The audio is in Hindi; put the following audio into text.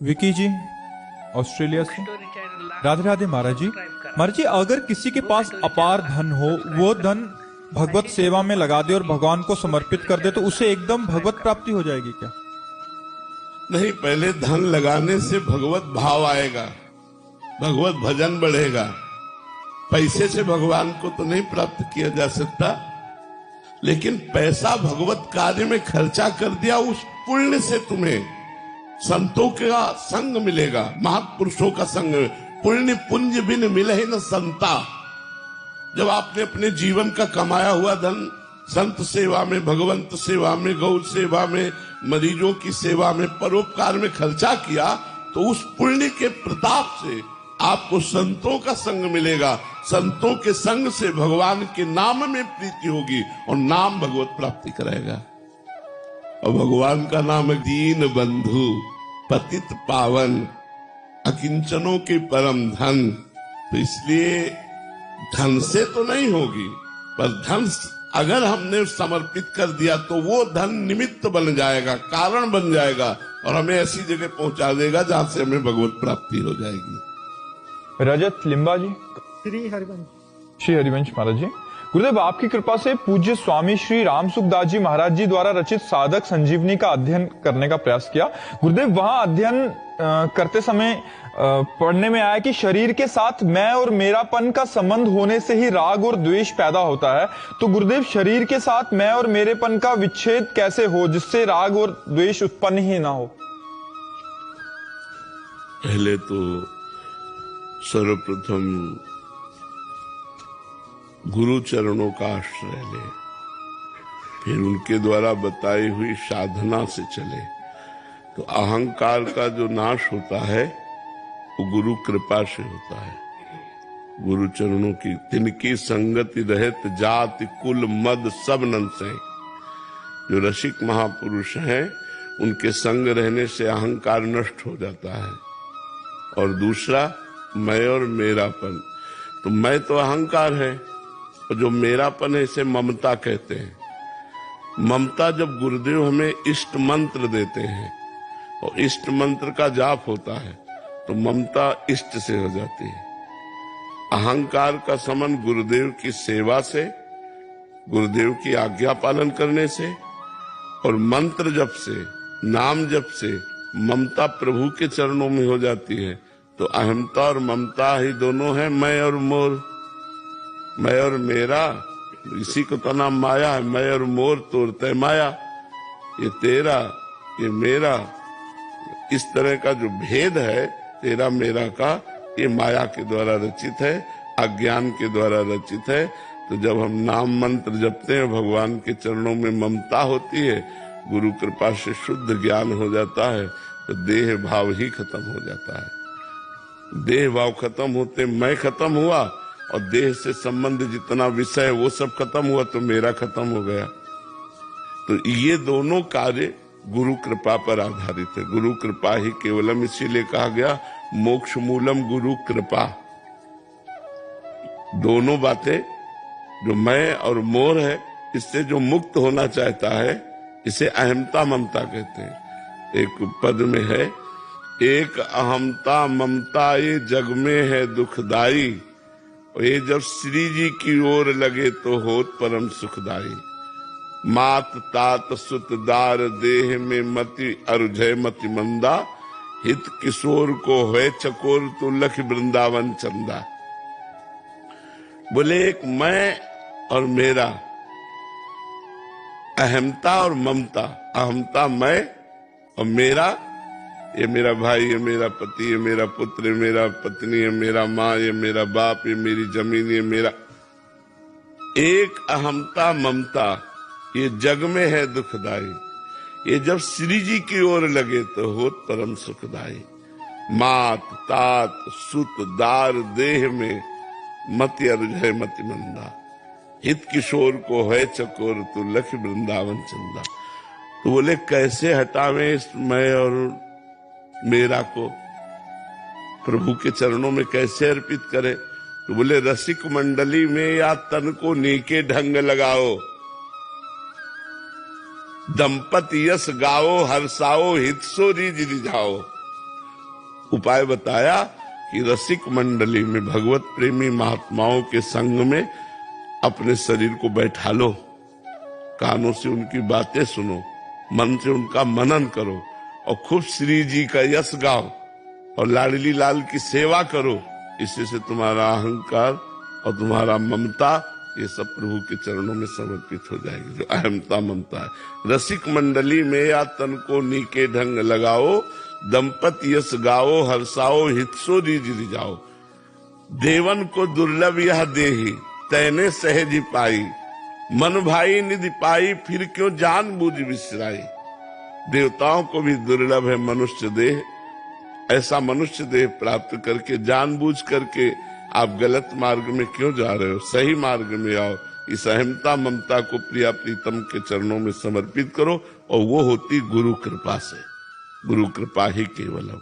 विकी जी, ऑस्ट्रेलिया से। राधे राधे महाराज जी। महाराज जी, अगर किसी के पास अपार धन हो, वो धन भगवत सेवा में लगा दे और भगवान को समर्पित कर दे, तो उसे एकदम भगवत प्राप्ति हो जाएगी क्या? नहीं, पहले धन लगाने से भगवत भाव आएगा, भगवत भजन बढ़ेगा। पैसे से भगवान को तो नहीं प्राप्त किया जा सकता, लेकिन पैसा भगवत कार्य में खर्चा कर दिया, उस पुण्य से तुम्हें संतों का संग मिलेगा, महापुरुषों का संग। पुण्य पुंज बिन मिले न संता। जब आपने अपने जीवन का कमाया हुआ धन संत सेवा में, भगवंत सेवा में, गौ सेवा में, मरीजों की सेवा में, परोपकार में खर्चा किया, तो उस पुण्य के प्रताप से आपको संतों का संग मिलेगा। संतों के संग से भगवान के नाम में प्रीति होगी और नाम भगवत प्राप्ति कराएगा। और भगवान का नाम है दीन बंधु, पतित पावन, अकिंचनों के परम धन। तो इसलिए धन से तो नहीं होगी, पर धन अगर हमने समर्पित कर दिया तो वो धन निमित्त बन जाएगा, कारण बन जाएगा और हमें ऐसी जगह पहुंचा देगा जहां से हमें भगवत प्राप्ति हो जाएगी। रजत लिम्बा जी। श्री हरिवंश। श्री हरिवंश महाराज जी। गुरुदेव, आपकी कृपा से पूज्य स्वामी श्री राम सुखदास जी महाराज जी द्वारा रचित साधक संजीवनी का अध्ययन करने का प्रयास किया। गुरुदेव, वहां अध्ययन करते समय पढ़ने में आया कि शरीर के साथ मैं और मेरापन का संबंध होने से ही राग और द्वेष पैदा होता है। तो गुरुदेव, शरीर के साथ मैं और मेरेपन का विच्छेद कैसे हो जिससे राग और द्वेष उत्पन्न ही ना हो? पहले तो सर्वप्रथम गुरु चरणों का आश्रय ले, फिर उनके द्वारा बताई हुई साधना से चले, तो अहंकार का जो नाश होता है वो गुरु कृपा से होता है। गुरु चरणों की तिनकी संगति रहत जाति कुल मद सब नंसे। जो रसिक महापुरुष हैं उनके संग रहने से अहंकार नष्ट हो जाता है। और दूसरा, मैं और मेरापन। तो मैं तो अहंकार है और जो मेरापन है इसे ममता कहते हैं। ममता जब गुरुदेव हमें इष्ट मंत्र देते हैं और इष्ट मंत्र का जाप होता है तो ममता इष्ट से हो जाती है। अहंकार का संबंध गुरुदेव की सेवा से, गुरुदेव की आज्ञा पालन करने से और मंत्र जप से, नाम जप से ममता प्रभु के चरणों में हो जाती है। तो अहमता और ममता ही दोनों है, मैं और मोर, मैं और मेरा, इसी को तो नाम माया है। मैं और मोर तोरते माया, ये तेरा ये मेरा, इस तरह का जो भेद है तेरा मेरा का, ये माया के द्वारा रचित है, अज्ञान के द्वारा रचित है। तो जब हम नाम मंत्र जपते हैं, भगवान के चरणों में ममता होती है, गुरु कृपा से शुद्ध ज्ञान हो जाता है, तो देह भाव ही खत्म हो जाता है। देह भाव खत्म होते मैं खत्म हुआ और देह से संबंध जितना विषय वो सब खत्म हुआ, तो मेरा खत्म हो गया। तो ये दोनों कार्य गुरु कृपा पर आधारित है। गुरु कृपा ही केवलम, इसीलिए कहा गया मोक्ष मूलम गुरु कृपा। दोनों बातें, जो मैं और मोर है, इससे जो मुक्त होना चाहता है, इसे अहमता ममता कहते हैं। एक पद में है, एक अहमता ममता ये जग में है दुखदाई, और ये जब श्री जी की ओर लगे तो होत परम सुखदाई। मात तात सुत दार देह में मति अरुझय मति मंदा, हित किशोर को है चकोर तो लख वृंदावन चंदा। बोले एक मैं और मेरा, अहमता और ममता। अहमता मैं और मेरा, ये मेरा भाई, ये मेरा पति, ये मेरा पुत्र, ये मेरा पत्नी, ये मेरा माँ, ये मेरा बाप, ये मेरी जमीन, ये मेरा। एक अहमता ममता ये जग में है दुखदाई, ये जब श्री जी की ओर लगे तो होत परम सुखदाई। मात तात सुत दार देह में मति अरुझय मति मंदा, हित किशोर को है चकोर तो लख वृंदावन चंदा। तो बोले कैसे हटावें इस मैं और मेरा को, प्रभु के चरणों में कैसे अर्पित करें? तो बोले रसिक मंडली में या तन को नीके ढंग लगाओ, दंपति यश गाओ हर्षाओ हित सो रिझ रिझाओ। उपाय बताया कि रसिक मंडली में भगवत प्रेमी महात्माओं के संग में अपने शरीर को बैठा लो, कानों से उनकी बातें सुनो, मन से उनका मनन करो और खूब श्री जी का यश गाओ और लाडली लाल की सेवा करो। इससे से तुम्हारा अहंकार और तुम्हारा ममता ये सब प्रभु के चरणों में समर्पित हो जाएगी। जो अहमता ममता है, रसिक मंडली में या तन को नीके ढंग लगाओ, दंपति यश गाओ, हर्षाओ हितसो रिज रिजाओ। देवन को दुर्लभ यह देही, तैने सहज पाई, मन भाई निधि पाई, फिर क्यों जान बूझ विसराई। देवताओं को भी दुर्लभ है मनुष्य देह, ऐसा मनुष्य देह प्राप्त करके जानबूझ करके आप गलत मार्ग में क्यों जा रहे हो, सही मार्ग में आओ। इस अहमता ममता को प्रिया प्रीतम के चरणों में समर्पित करो और वो होती गुरु कृपा से। गुरु कृपा ही केवलम।